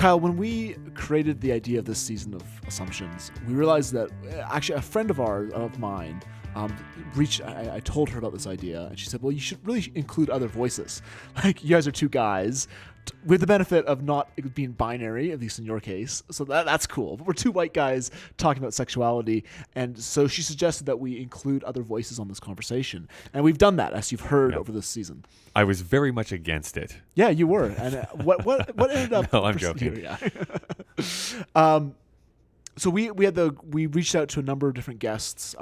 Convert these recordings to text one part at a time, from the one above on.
Kyle, when we created the idea of this season of Assumptions, we realized that actually a friend of mine, I told her about this idea, and she said, well, you should really include other voices. Like, you guys are two guys with the benefit of not being binary, at least in your case. So that's cool. But we're two white guys talking about sexuality. And so she suggested that we include other voices on this conversation. And we've done that, as you've heard over this season. I was very much against it. Yeah, you were. And what ended up... No, I'm joking. Yeah. So we reached out to a number of different guests,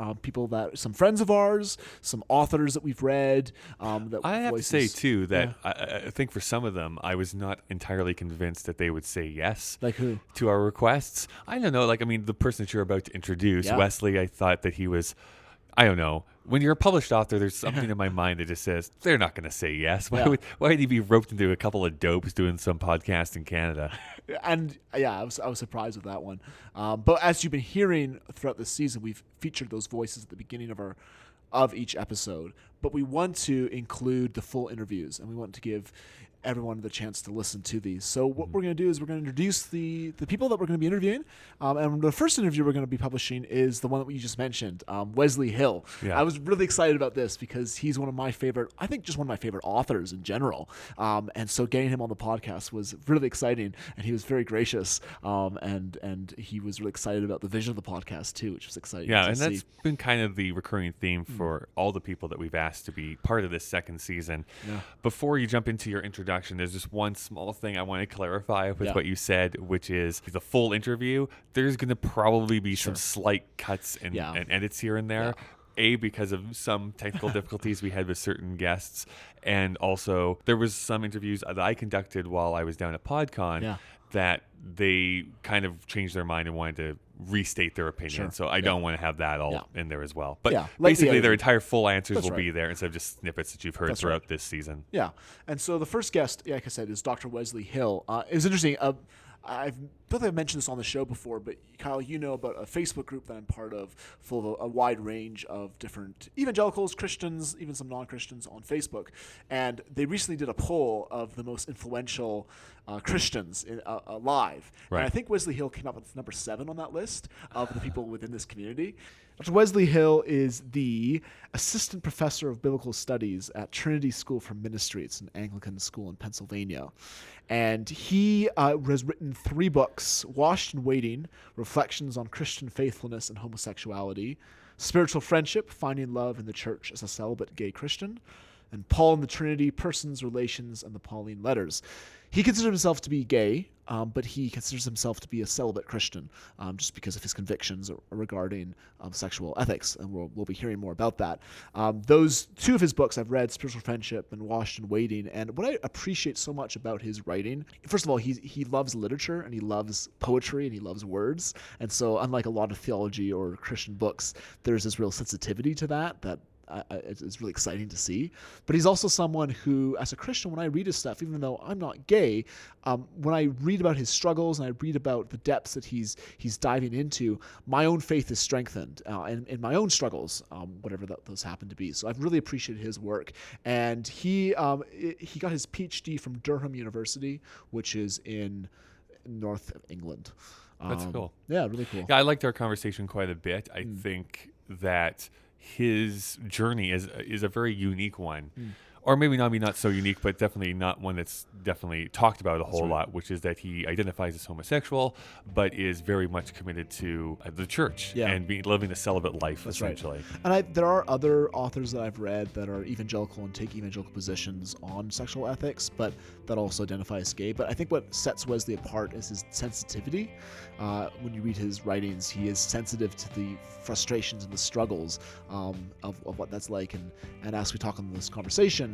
some friends of ours, some authors that we've read. I have to say too that I think for some of them I was not entirely convinced that they would say yes. Like who? To our requests. I don't know. Like, I mean, the person that you're about to introduce, Wesley. I thought that he was. I don't know. When you're a published author, there's something in my mind that just says they're not going to say yes. Why would he be roped into a couple of dopes doing some podcast in Canada? And I was surprised with that one. But as you've been hearing throughout this season, we've featured those voices at the beginning of each episode. But we want to include the full interviews, and we want to give everyone the chance to listen to these. So what we're going to do is we're going to introduce the people that we're going to be interviewing. And the first interview we're going to be publishing is the one that we just mentioned, Wesley Hill. Yeah. I was really excited about this because he's one of my favorite authors in general. And so getting him on the podcast was really exciting, and he was very gracious. And he was really excited about the vision of the podcast too, which was exciting. Yeah, and that's been kind of the recurring theme for all the people that we've asked to be part of this second season. Yeah. Before you jump into your introduction, there's just one small thing I want to clarify with what you said, which is the full interview. There's going to probably be some slight cuts and edits here and there. Yeah. Because of some technical difficulties we had with certain guests, and also there was some interviews that I conducted while I was down at PodCon that they kind of changed their mind and wanted to restate their opinion. So I don't want to have that all in there as well. But basically their entire full answers will be there instead of just snippets that you've heard throughout this season. Yeah. And so the first guest, like I said, is Dr. Wesley Hill. It was interesting. I've mentioned this on the show before, but Kyle, you know about a Facebook group that I'm part of, full of a wide range of different evangelicals, Christians, even some non-Christians on Facebook. And they recently did a poll of the most influential Christians alive. Right. And I think Wesley Hill came up with number 7 on that list of the people within this community. Dr. Wesley Hill is the assistant professor of biblical studies at Trinity School for Ministry. It's an Anglican school in Pennsylvania. And he has written 3 books: Washed and Waiting, Reflections on Christian Faithfulness and Homosexuality; Spiritual Friendship, Finding Love in the Church as a Celibate Gay Christian; and Paul and the Trinity, Persons, Relations, and the Pauline Letters. He considers himself to be gay, but he considers himself to be a celibate Christian just because of his convictions regarding sexual ethics, and we'll be hearing more about that. Those 2 of his books I've read, Spiritual Friendship and Washed and Waiting, and what I appreciate so much about his writing, first of all, he loves literature, and he loves poetry, and he loves words, and so unlike a lot of theology or Christian books, there's this real sensitivity to that it's really exciting to see. But he's also someone who, as a Christian, when I read his stuff, even though I'm not gay, when I read about his struggles and I read about the depths that he's diving into, my own faith is strengthened in my own struggles, whatever those happen to be. So I've really appreciated his work. And he got his PhD from Durham University, which is in north of England. That's cool. Yeah, really cool. Yeah, I liked our conversation quite a bit. I think that his journey is a very unique one. Or maybe not so unique, but definitely not one that's definitely talked about a whole lot, which is that he identifies as homosexual, but is very much committed to the church and living a celibate life, essentially. Right. And there are other authors that I've read that are evangelical and take evangelical positions on sexual ethics, but that also identify as gay. But I think what sets Wesley apart is his sensitivity. When you read his writings, he is sensitive to the frustrations and the struggles of what that's like. And as we talk in this conversation,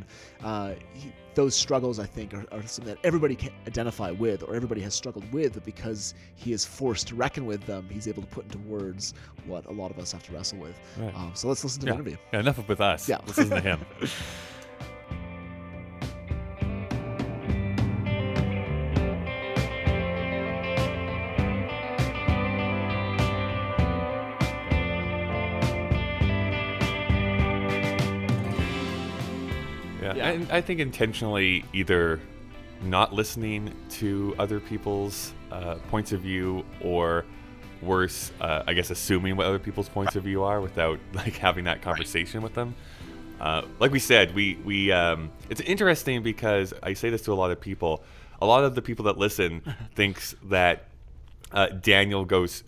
those struggles, I think, are something that everybody can identify with, or everybody has struggled with, but because he is forced to reckon with them, he's able to put into words what a lot of us have to wrestle with. Right. So let's listen to the interview. Yeah, enough with us. Yeah. Let's listen to him. And I think intentionally either not listening to other people's points of view, or worse, I guess assuming what other people's points of view are without like having that conversation with them. Like we said, we it's interesting because I say this to a lot of people. A lot of the people that listen thinks that Daniel goes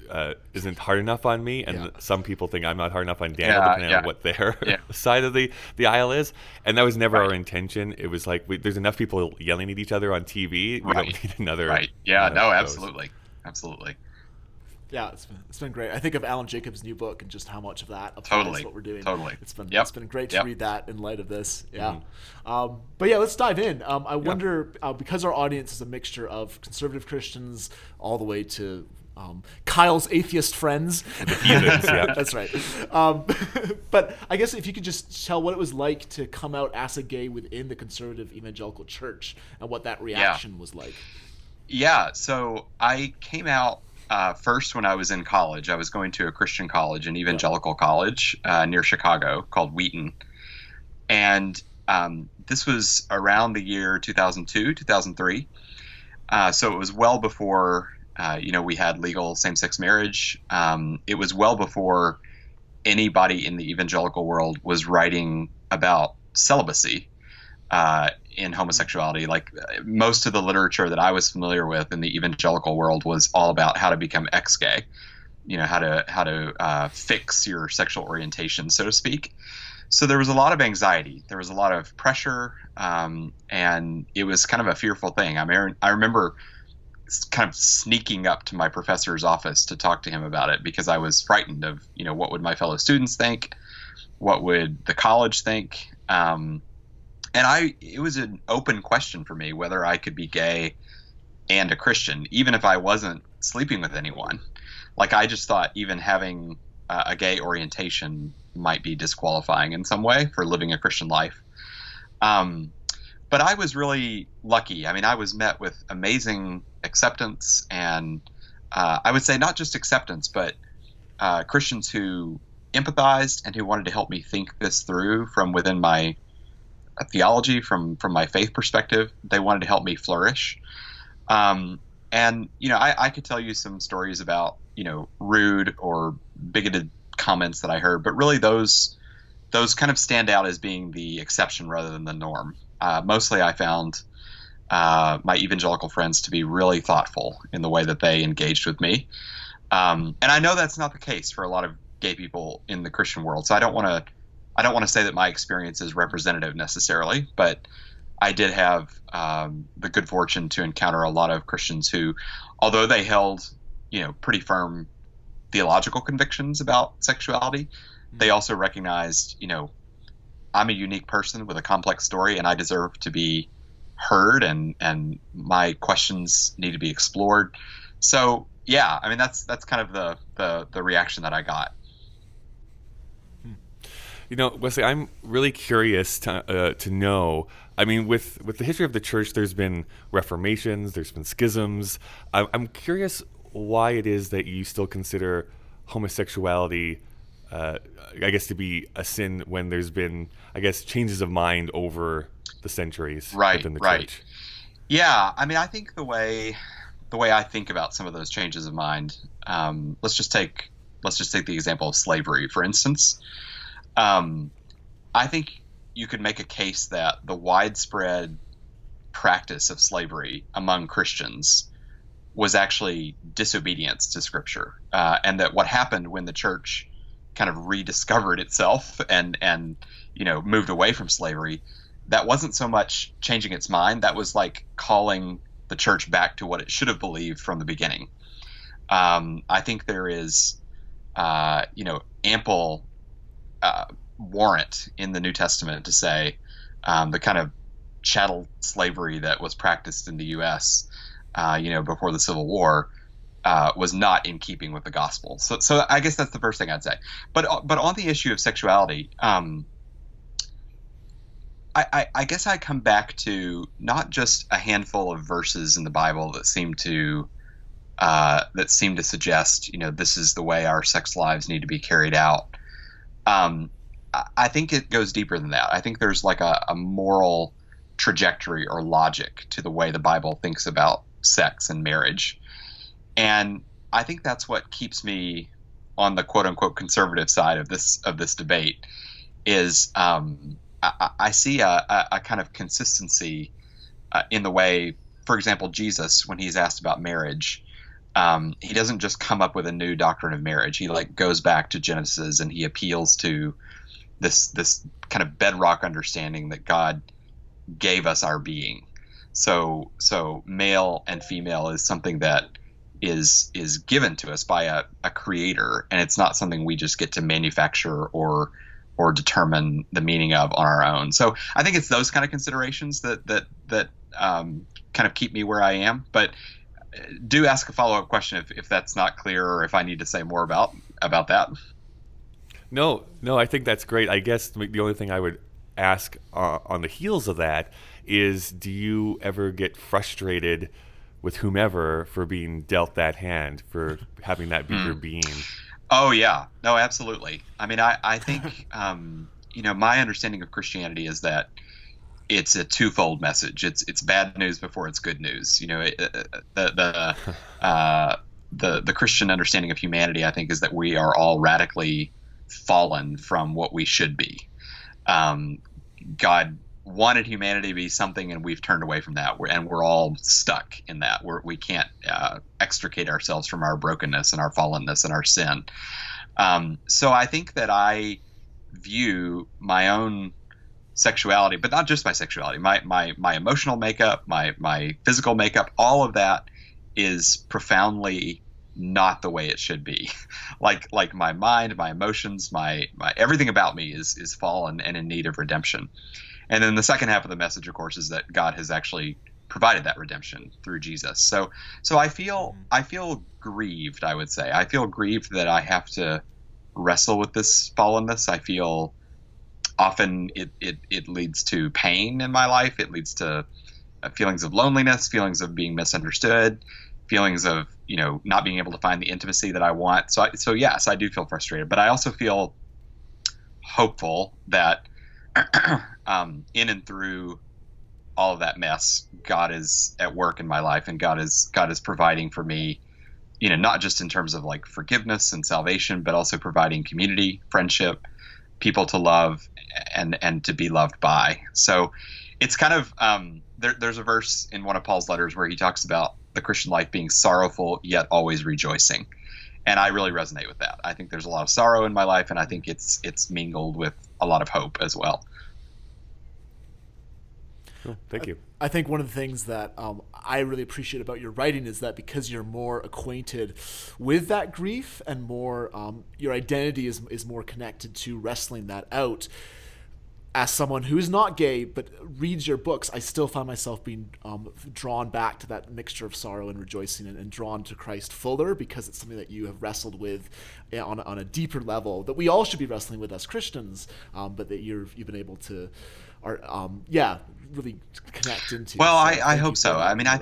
isn't hard enough on me, and some people think I'm not hard enough on Daniel, depending on what their side of the aisle is. And that was never our intention. It was like there's enough people yelling at each other on TV. We don't need another. Right. Yeah. No. Absolutely. Absolutely. Yeah, it's been great. I think of Alan Jacobs' new book and just how much of that applies to what we're doing. Totally. It's been great to read that in light of this. Yeah. But yeah, let's dive in. I wonder, because our audience is a mixture of conservative Christians all the way to Kyle's atheist friends. The heathens, yeah. That's right. But I guess if you could just tell what it was like to come out as a gay within the conservative evangelical church and what that reaction was like. Yeah. So I came out first when I was in college. I was going to a Christian college, an evangelical college near Chicago called Wheaton. And this was around the year 2002, 2003. So it was well before, we had legal same-sex marriage. It was well before anybody in the evangelical world was writing about celibacy in homosexuality. Like most of the literature that I was familiar with in the evangelical world was all about how to become ex-gay, how to fix your sexual orientation, so to speak. So there was a lot of anxiety. There was a lot of pressure, and it was kind of a fearful thing. I remember kind of sneaking up to my professor's office to talk to him about it because I was frightened of, what would my fellow students think? What would the college think? And it was an open question for me whether I could be gay and a Christian, even if I wasn't sleeping with anyone. Like, I just thought even having a gay orientation might be disqualifying in some way for living a Christian life. But I was really lucky. I mean, I was met with amazing acceptance, and I would say not just acceptance, but Christians who empathized and who wanted to help me think this through from within my theology, from my faith perspective. They wanted to help me flourish. And, I could tell you some stories about, rude or bigoted comments that I heard, but really those kind of stand out as being the exception rather than the norm. Mostly I found my evangelical friends to be really thoughtful in the way that they engaged with me. And I know that's not the case for a lot of gay people in the Christian world. So I don't want to say that my experience is representative necessarily, but I did have the good fortune to encounter a lot of Christians who, although they held, pretty firm theological convictions about sexuality, they also recognized, I'm a unique person with a complex story, and I deserve to be heard, and my questions need to be explored. So yeah, I mean that's kind of the reaction that I got. Wesley, I'm really curious to know. I mean, with the history of the church, there's been reformations, there's been schisms. I'm curious why it is that you still consider homosexuality, I guess, to be a sin when there's been, I guess, changes of mind over the centuries within the church. Yeah, I mean, I think the way I think about some of those changes of mind. Let's just take the example of slavery, for instance. I think you could make a case that the widespread practice of slavery among Christians was actually disobedience to Scripture, and that what happened when the church kind of rediscovered itself and moved away from slavery, that wasn't so much changing its mind. That was like calling the church back to what it should have believed from the beginning. I think there is, ample warrant in the New Testament to say the kind of chattel slavery that was practiced in the U.S., before the Civil War, was not in keeping with the gospel. So I guess that's the first thing I'd say. But on the issue of sexuality, I guess I come back to not just a handful of verses in the Bible that seem to suggest, this is the way our sex lives need to be carried out. I think it goes deeper than that. I think there's like a moral trajectory or logic to the way the Bible thinks about sex and marriage. And I think that's what keeps me on the quote unquote conservative side of this debate is I see a kind of consistency in the way, for example, Jesus, when he's asked about marriage, he doesn't just come up with a new doctrine of marriage. He like goes back to Genesis and he appeals to this kind of bedrock understanding that God gave us our being. So male and female is something that is given to us by a creator, and it's not something we just get to manufacture or determine the meaning of on our own. So I think it's those kind of considerations that kind of keep me where I am. But do ask a follow-up question if that's not clear, or if I need to say more about that. No, I think that's great. I guess the only thing I would ask on the heels of that is, do you ever get frustrated with whomever for being dealt that hand, for having that be your being? Oh yeah, no, absolutely. I mean, I think my understanding of Christianity is that it's a twofold message. It's bad news before it's good news. The Christian understanding of humanity, I think, is that we are all radically fallen from what we should be. God wanted humanity to be something, and we've turned away from that. We're all stuck in that. We can't extricate ourselves from our brokenness and our fallenness and our sin. So I think that I view my own sexuality, but not just my sexuality, my emotional makeup, my physical makeup, all of that is profoundly not the way it should be. like my mind, my emotions, my everything about me is fallen and in need of redemption. And then the second half of the message, of course, is that God has actually provided that redemption through Jesus. So I feel grieved, I would say. I feel grieved that I have to wrestle with this fallenness. I feel often it leads to pain in my life. It leads to feelings of loneliness, feelings of being misunderstood, feelings of not being able to find the intimacy that I want. So yes, I do feel frustrated, but I also feel hopeful that in and through all of that mess, God is at work in my life, and God is providing for me, not just in terms of like forgiveness and salvation, but also providing community, friendship, people to love, and to be loved by. So it's kind of there's a verse in one of Paul's letters where he talks about the Christian life being sorrowful yet always rejoicing, and I really resonate with that. I think there's a lot of sorrow in my life, and I think it's mingled with a lot of hope as well. Cool. Thank you. I think one of the things that I really appreciate about your writing is that because you're more acquainted with that grief and more your identity is more connected to wrestling that out. As someone who is not gay but reads your books, I still find myself being drawn back to that mixture of sorrow and rejoicing, and drawn to Christ fuller, because it's something that you have wrestled with on a deeper level that we all should be wrestling with as Christians, but that you've been able to really connect into. Well, I hope so. I mean, I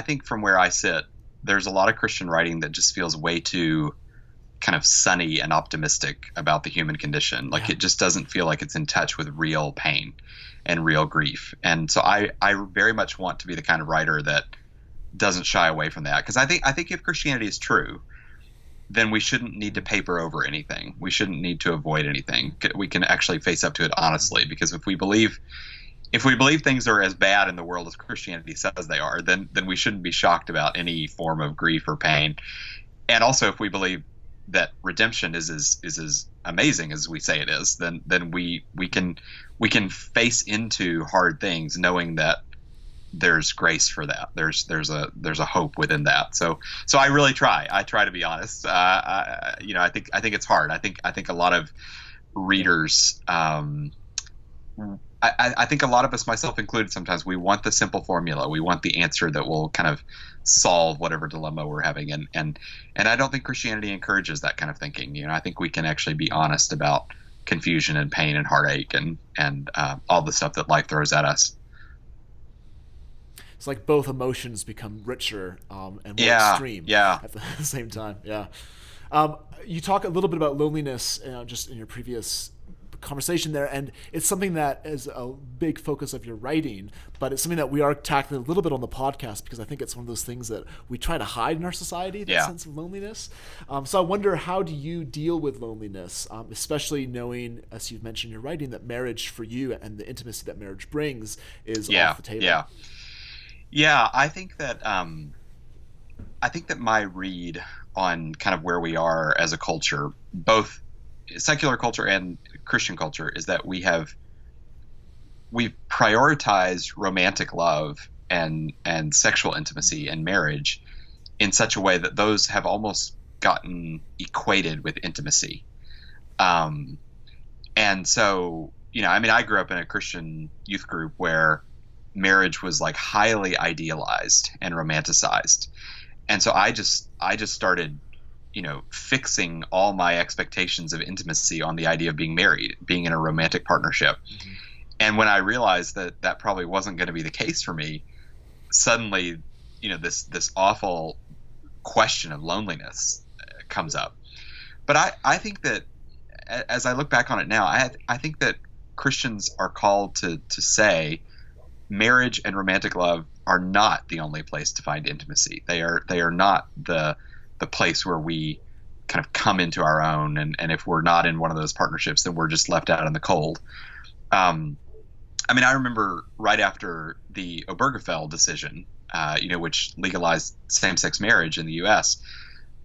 think from where I sit, there's a lot of Christian writing that just feels way too kind of sunny and optimistic about the human condition. Like, it just doesn't feel like it's in touch with real pain and real grief. And so I very much want to be the kind of writer that doesn't shy away from that. Because I think if Christianity is true, then we shouldn't need to paper over anything. We shouldn't need to avoid anything. We can actually face up to it honestly, because if we believe things are as bad in the world as Christianity says they are, then we shouldn't be shocked about any form of grief or pain. And also, if we believe that redemption is as amazing as we say it is, then we can face into hard things knowing that there's grace for that. There's a hope within that. So I really try. I try to be honest. I think it's hard. I think a lot of readers, I think a lot of us, myself included, sometimes we want the simple formula. We want the answer that will kind of solve whatever dilemma we're having. And I don't think Christianity encourages that kind of thinking. I think we can actually be honest about confusion and pain and heartache and all the stuff that life throws at us. It's like both emotions become richer and more extreme at the same time. Yeah. You talk a little bit about loneliness just in your previous conversation there, and it's something that is a big focus of your writing, but it's something that we are tackling a little bit on the podcast because I think it's one of those things that we try to hide in our society, that sense of loneliness. So I wonder, how do you deal with loneliness, especially knowing, as you've mentioned in your writing, that marriage for you and the intimacy that marriage brings is off the table? Yeah, I think that my read on kind of where we are as a culture, both secular culture and Christian culture, is that we've prioritized romantic love and sexual intimacy and marriage in such a way that those have almost gotten equated with intimacy. And so, I grew up in a Christian youth group where marriage was like highly idealized and romanticized. And so I just started, fixing all my expectations of intimacy on the idea of being married, being in a romantic partnership. Mm-hmm. And when I realized that probably wasn't going to be the case for me, suddenly, this awful question of loneliness comes up. But I think that as I look back on it now, I think that Christians are called to say marriage and romantic love are not the only place to find intimacy. They are not the place where we kind of come into our own, and if we're not in one of those partnerships, then we're just left out in the cold. I remember right after the Obergefell decision, which legalized same-sex marriage in the U.S.,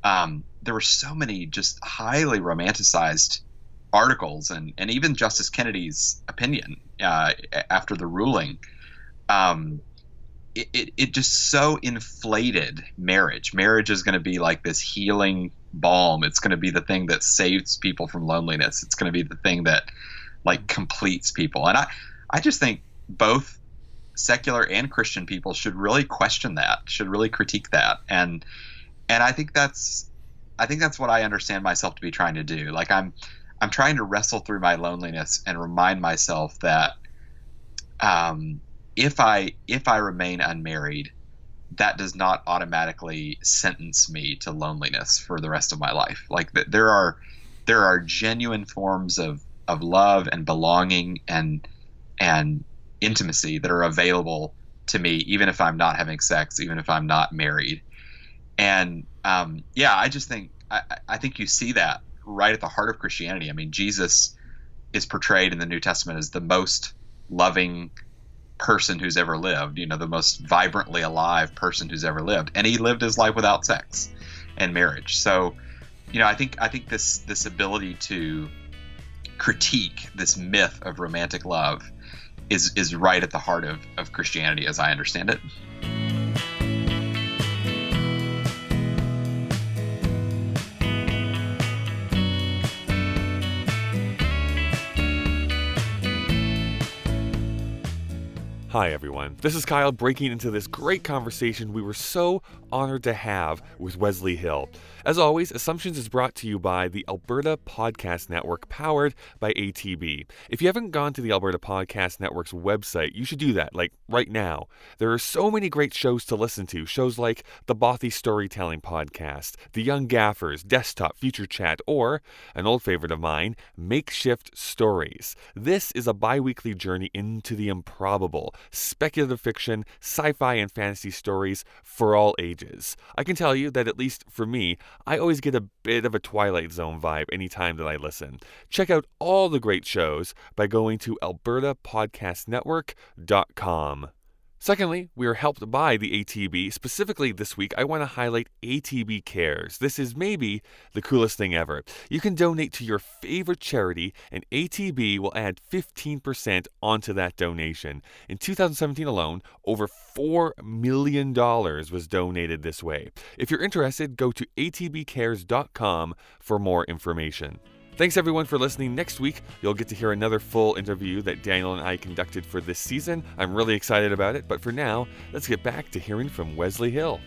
there were so many just highly romanticized articles, and even Justice Kennedy's opinion after the ruling. It just so inflated marriage. Marriage is going to be like this healing balm. It's going to be the thing that saves people from loneliness. It's going to be the thing that like completes people. And I just think both secular and Christian people should really question that, should really critique that. And I think that's what I understand myself to be trying to do. Like I'm trying to wrestle through my loneliness and remind myself that, if I remain unmarried, that does not automatically sentence me to loneliness for the rest of my life. Like there are genuine forms of love and belonging and intimacy that are available to me, even if I'm not having sex, even if I'm not married. And I just think I think you see that right at the heart of Christianity. I mean, Jesus is portrayed in the New Testament as the most loving person who's ever lived, the most vibrantly alive person who's ever lived, and he lived his life without sex and marriage. So, I think this ability to critique this myth of romantic love is right at the heart of Christianity as I understand it. Hi everyone, this is Kyle breaking into this great conversation we were so honored to have with Wesley Hill. As always, Assumptions is brought to you by the Alberta Podcast Network, powered by ATB. If you haven't gone to the Alberta Podcast Network's website, you should do that, like right now. There are so many great shows to listen to, shows like the Bothy Storytelling Podcast, The Young Gaffers, Desktop Future Chat, or, an old favorite of mine, Makeshift Stories. This is a bi-weekly journey into the improbable, speculative fiction, sci-fi, and fantasy stories for all ages. I can tell you that, at least for me, I always get a bit of a Twilight Zone vibe anytime that I listen. Check out all the great shows by going to albertapodcastnetwork.com. Secondly, we are helped by the ATB. Specifically this week, I want to highlight ATB Cares. This is maybe the coolest thing ever. You can donate to your favorite charity, and ATB will add 15% onto that donation. In 2017 alone, over $4 million was donated this way. If you're interested, go to atbcares.com for more information. Thanks everyone for listening. Next week, you'll get to hear another full interview that Daniel and I conducted for this season. I'm really excited about it, but for now, let's get back to hearing from Wesley Hill.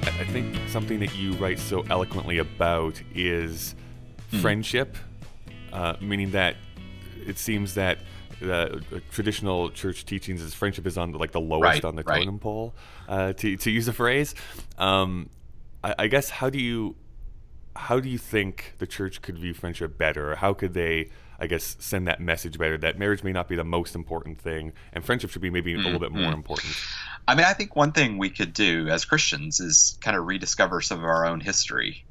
I think something that you write so eloquently about is friendship, meaning that it seems that traditional church teachings is friendship is on the lowest on the totem pole, to use a phrase. I guess how do you think the church could view friendship better? Or how could they, I guess, send that message better that marriage may not be the most important thing and friendship should be maybe a little bit more important? I mean, I think one thing we could do as Christians is kind of rediscover some of our own history.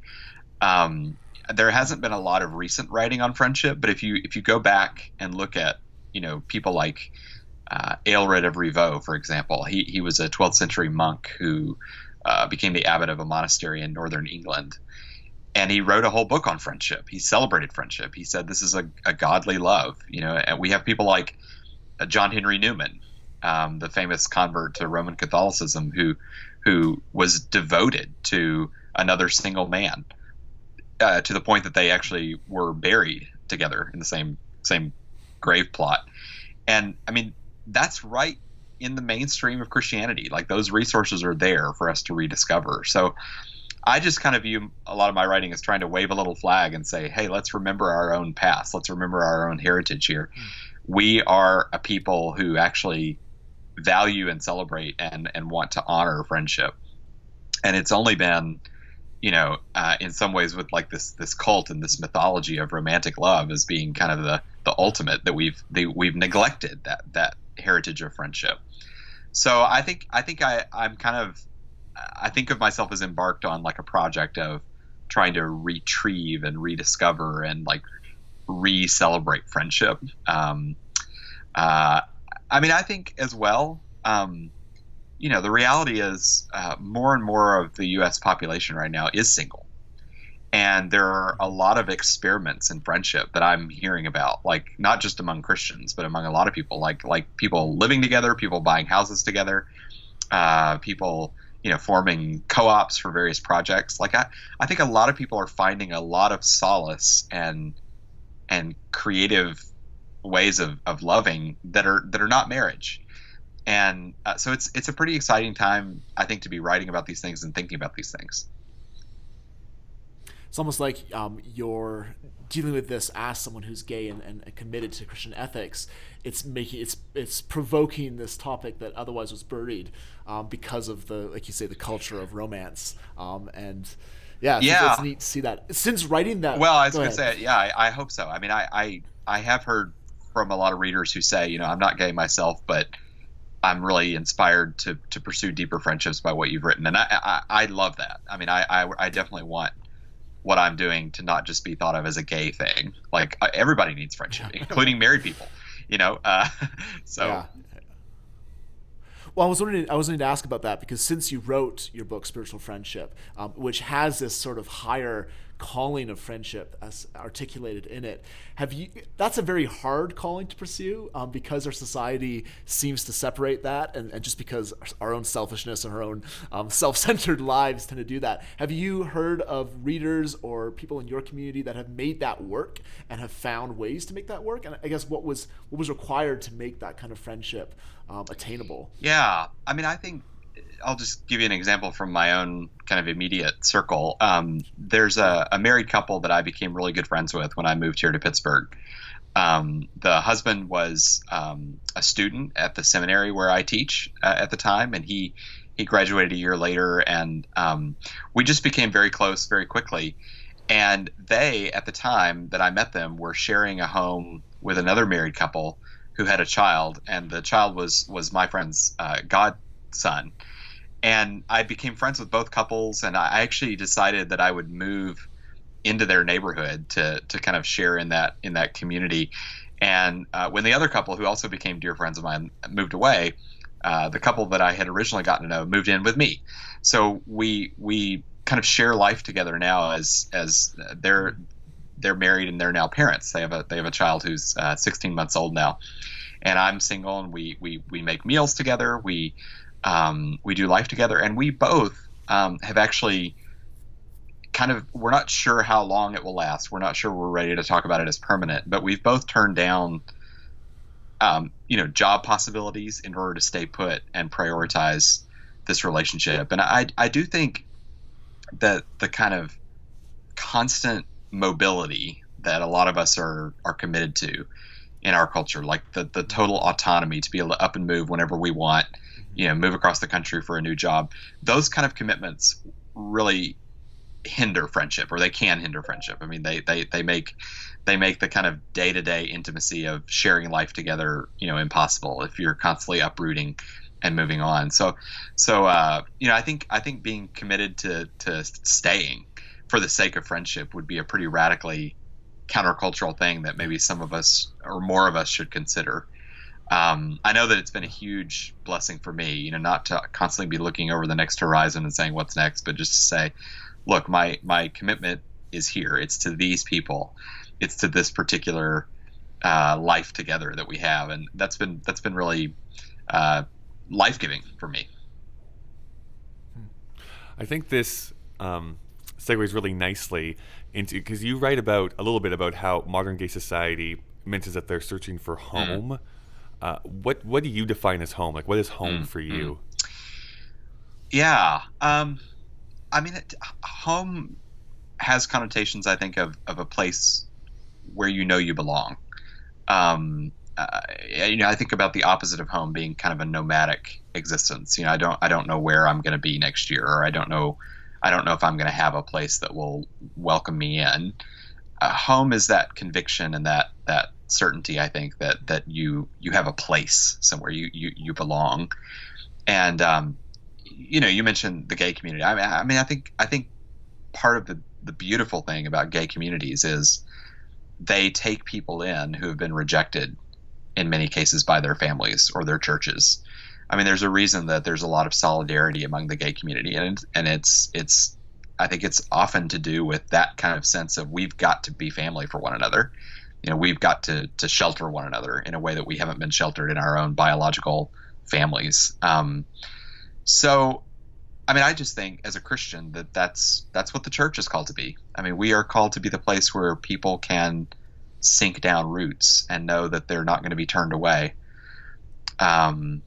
There hasn't been a lot of recent writing on friendship, but if you go back and look at, people like Aelred of Rievaulx, for example, he was a 12th century monk who became the abbot of a monastery in northern England. And he wrote a whole book on friendship. He celebrated friendship. He said this is a godly love, and we have people like John Henry Newman, the famous convert to Roman Catholicism, who was devoted to another single man, to the point that they actually were buried together in the same grave plot. And I mean, that's right in the mainstream of Christianity. Like, those resources are there for us to rediscover. So I just kind of view a lot of my writing as trying to wave a little flag and say, hey, let's remember our own past. Let's remember our own heritage here. We are a people who actually value and celebrate and want to honor friendship. And it's only been, in some ways with like this cult and this mythology of romantic love as being kind of the ultimate that we've neglected that heritage of friendship. So I think I'm kind of, I think of myself as embarked on like a project of trying to retrieve and rediscover and like re-celebrate friendship. I mean, I think as well, the reality is more and more of the U.S. population right now is single. And there are a lot of experiments in friendship that I'm hearing about, like not just among Christians, but among a lot of people, like people living together, people buying houses together, people forming co-ops for various projects. Like I think a lot of people are finding a lot of solace and creative ways of loving that are not marriage. And so it's a pretty exciting time, I think, to be writing about these things and thinking about these things. It's almost like you're dealing with this as someone who's gay and committed to Christian ethics. It's provoking this topic that otherwise was buried because of like you say, the culture of romance. It's neat to see that since writing that. Well, I was going to say, yeah, I hope so. I mean, I have heard from a lot of readers who say, I'm not gay myself, but I'm really inspired to pursue deeper friendships by what you've written, and I love that. I mean, I definitely want what I'm doing to not just be thought of as a gay thing. Like everybody needs friendship, including married people. So. Yeah. Well, I was wanting to ask about that because since you wrote your book, Spiritual Friendship, which has this sort of higher calling of friendship as articulated in it, that's a very hard calling to pursue because our society seems to separate that and just because our own selfishness and our own self-centered lives tend to do that. Have you heard of readers or people in your community that have made that work and have found ways to make that work? And I guess what was required to make that kind of friendship attainable? Yeah, I mean, I think I'll just give you an example from my own kind of immediate circle. There's a married couple that I became really good friends with when I moved here to Pittsburgh. The husband was a student at the seminary where I teach at the time, and he graduated a year later, and we just became very close very quickly. And they, at the time that I met them, were sharing a home with another married couple who had a child, and the child was my friend's godson. And I became friends with both couples, and I actually decided that I would move into their neighborhood to kind of share in that community. And when the other couple, who also became dear friends of mine, moved away, the couple that I had originally gotten to know moved in with me. So we kind of share life together now as they're married and they're now parents. They have a child who's 16 months old now, and I'm single, and we make meals together. We do life together, and we both have actually we're not sure how long it will last. We're not sure we're ready to talk about it as permanent, but we've both turned down, job possibilities in order to stay put and prioritize this relationship. And I do think that the kind of constant mobility that a lot of us are committed to in our culture, like the total autonomy to be able to up and move whenever we want, move across the country for a new job. Those kind of commitments really hinder friendship, or they can hinder friendship. I mean, they make the kind of day-to-day intimacy of sharing life together, impossible if you're constantly uprooting and moving on. So I think being committed to staying for the sake of friendship would be a pretty radically countercultural thing that maybe some of us or more of us should consider. I know that it's been a huge blessing for me, not to constantly be looking over the next horizon and saying what's next, but just to say, look, my commitment is here. It's to these people. It's to this particular life together that we have, and that's been really life-giving for me. I think this segues really nicely into, because you write a little bit about how modern gay society mentions that they're searching for home. What do you define as home? Like, what is home for you? Yeah. I mean, home has connotations, I think, of a place where you belong. I think about the opposite of home being kind of a nomadic existence. I don't know where I'm going to be next year, or I don't know if I'm going to have a place that will welcome me in. Home is that conviction and that certainty, I think, that you have a place somewhere you belong. And you mentioned the gay community. I mean, I think part of the beautiful thing about gay communities is they take people in who have been rejected in many cases by their families or their churches. I mean, there's a reason that there's a lot of solidarity among the gay community, and it's I think it's often to do with that kind of sense of we've got to be family for one another. We've got to shelter one another in a way that we haven't been sheltered in our own biological families. So, I mean, I just think as a Christian that's what the church is called to be. I mean, we are called to be the place where people can sink down roots and know that they're not going to be turned away. One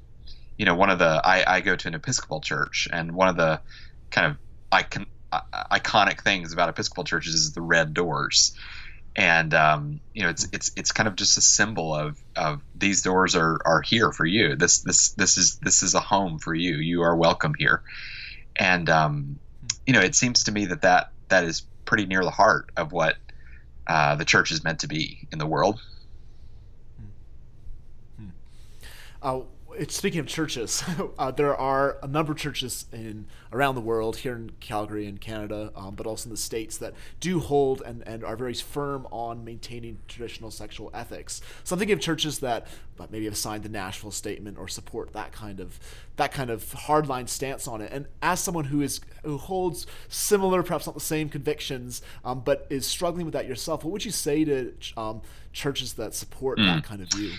of the I go to an Episcopal church, and one of the kind of iconic things about Episcopal churches is the red doors. And it's kind of just a symbol of these doors are here for you. This is a home for you. You are welcome here. And it seems to me that is pretty near the heart of what the church is meant to be in the world. Speaking of churches, there are a number of churches around the world, here in Calgary and Canada, but also in the States, that do hold and are very firm on maintaining traditional sexual ethics. So I'm thinking of churches that maybe have signed the Nashville Statement or support that kind of hardline stance on it. And as someone who holds similar, perhaps not the same convictions, but is struggling with that yourself, what would you say to churches that support that kind of view?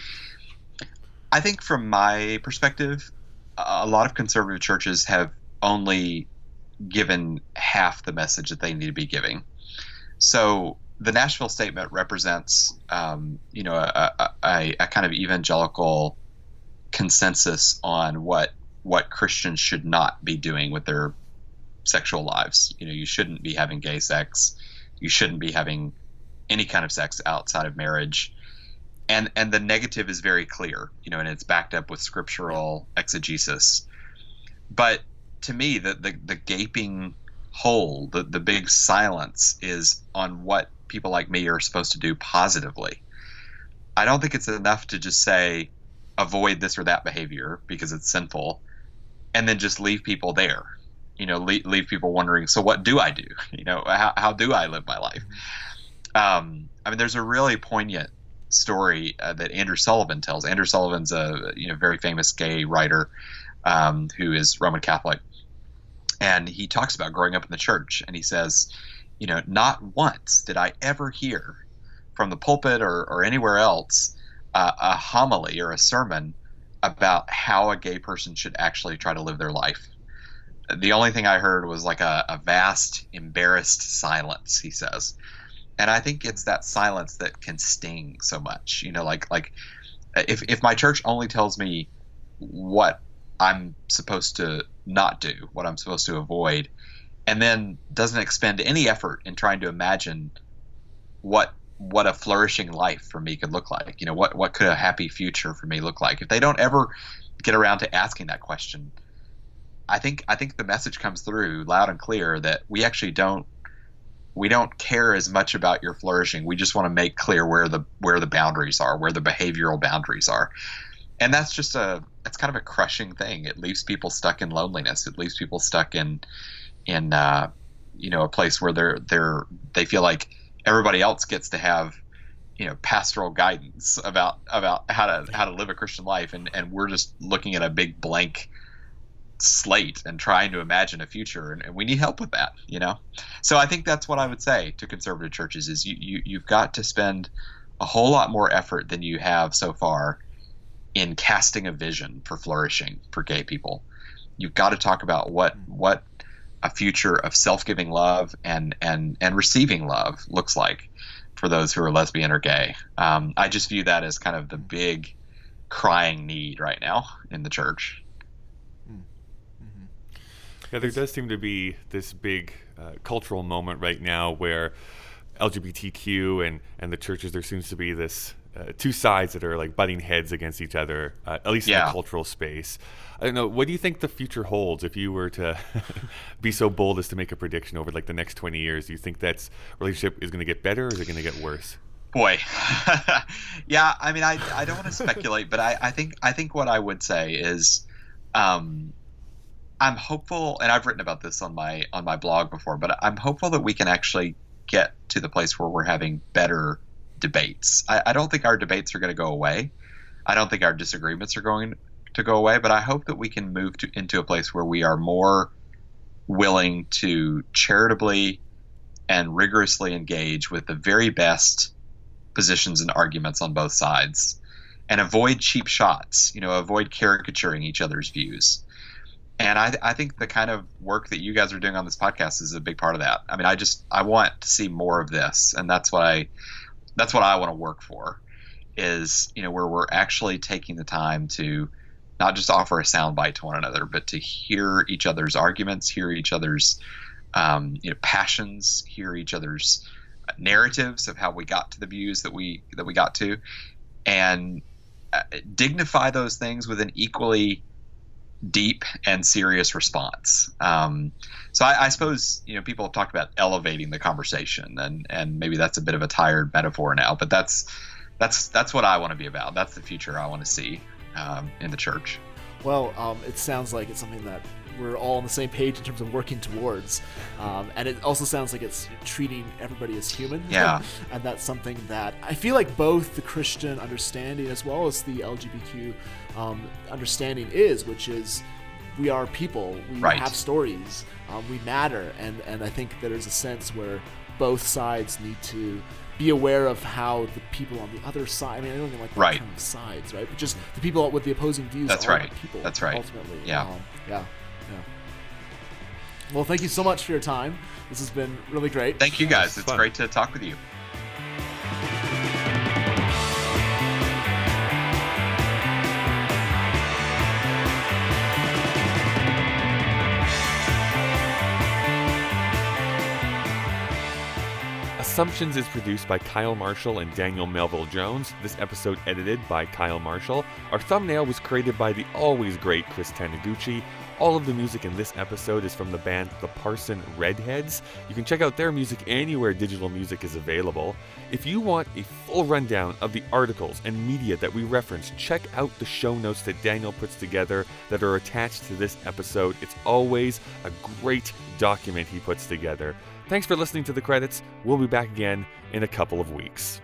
I think from my perspective, a lot of conservative churches have only given half the message that they need to be giving. So the Nashville Statement represents, a kind of evangelical consensus on what Christians should not be doing with their sexual lives. You shouldn't be having gay sex. You shouldn't be having any kind of sex outside of marriage. And the negative is very clear, and it's backed up with scriptural exegesis. But to me, the gaping hole, the big silence is on what people like me are supposed to do positively. I don't think it's enough to just say, avoid this or that behavior because it's sinful, and then just leave people there. Leave people wondering, so what do I do? How do I live my life? I mean, there's a really poignant story that Andrew Sullivan tells. Andrew Sullivan's a very famous gay writer who is Roman Catholic, and he talks about growing up in the church, and he says, not once did I ever hear from the pulpit or anywhere else a homily or a sermon about how a gay person should actually try to live their life. The only thing I heard was like a vast, embarrassed silence, he says. And I think it's that silence that can sting so much. Like if my church only tells me what I'm supposed to not do, what I'm supposed to avoid, and then doesn't expend any effort in trying to imagine what what a flourishing life for me could look like. What could a happy future for me look like? If they don't ever get around to asking that question, I think the message comes through loud and clear that we actually don't care as much about your flourishing. We just want to make clear where the boundaries are, where the behavioral boundaries are. And that's kind of a crushing thing. It leaves people stuck in loneliness. It leaves people stuck in a place where they feel like everybody else gets to have pastoral guidance about how to live a Christian life, and we're just looking at a big blank slate and trying to imagine a future, and we need help with that. So I think that's what I would say to conservative churches is you've got to spend a whole lot more effort than you have so far in casting a vision for flourishing for gay people. You've got to talk about what a future of self-giving love and receiving love looks like for those who are lesbian or gay. I just view that as kind of the big crying need right now in the church. Yeah, there does seem to be this big cultural moment right now where LGBTQ and the churches, there seems to be this two sides that are like butting heads against each other, at least in the cultural space. I don't know. What do you think the future holds if you were to be so bold as to make a prediction over like the next 20 years? Do you think that relationship is going to get better or is it going to get worse? Boy. Yeah. I mean, I don't want to speculate, but I think what I would say is, I'm hopeful, and I've written about this on my blog before, but I'm hopeful that we can actually get to the place where we're having better debates. I don't think our debates are going to go away. I don't think our disagreements are going to go away, but I hope that we can move into a place where we are more willing to charitably and rigorously engage with the very best positions and arguments on both sides and avoid cheap shots, avoid caricaturing each other's views. And I think the kind of work that you guys are doing on this podcast is a big part of that. I mean, I want to see more of this, and that's what I want to work for, is where we're actually taking the time to not just offer a soundbite to one another, but to hear each other's arguments, hear each other's passions, hear each other's narratives of how we got to the views that we got to, and dignify those things with an equally deep and serious response. So I suppose people have talked about elevating the conversation, and maybe that's a bit of a tired metaphor now, but that's what I want to be about. That's the future I want to see in the church. Well, it sounds like it's something that we're all on the same page in terms of working towards, and it also sounds like it's treating everybody as human. Yeah. And that's something that I feel like both the Christian understanding as well as the LGBTQ understanding which is we are people, we have stories, we matter, and I think there's a sense where both sides need to be aware of how the people on the other side, I mean, I don't even like that term of sides, right? But just the people with the opposing views are people. That's right. Ultimately. Yeah. Yeah. Well, thank you so much for your time. This has been really great. Thank you, guys. It's great to talk with you. Assumptions is produced by Kyle Marshall and Daniel Melville Jones. This episode edited by Kyle Marshall. Our thumbnail was created by the always great Chris Taniguchi. All of the music in this episode is from the band The Parson Redheads. You can check out their music anywhere digital music is available. If you want a full rundown of the articles and media that we reference, check out the show notes that Daniel puts together that are attached to this episode. It's always a great document he puts together. Thanks for listening to The Credits. We'll be back again in a couple of weeks.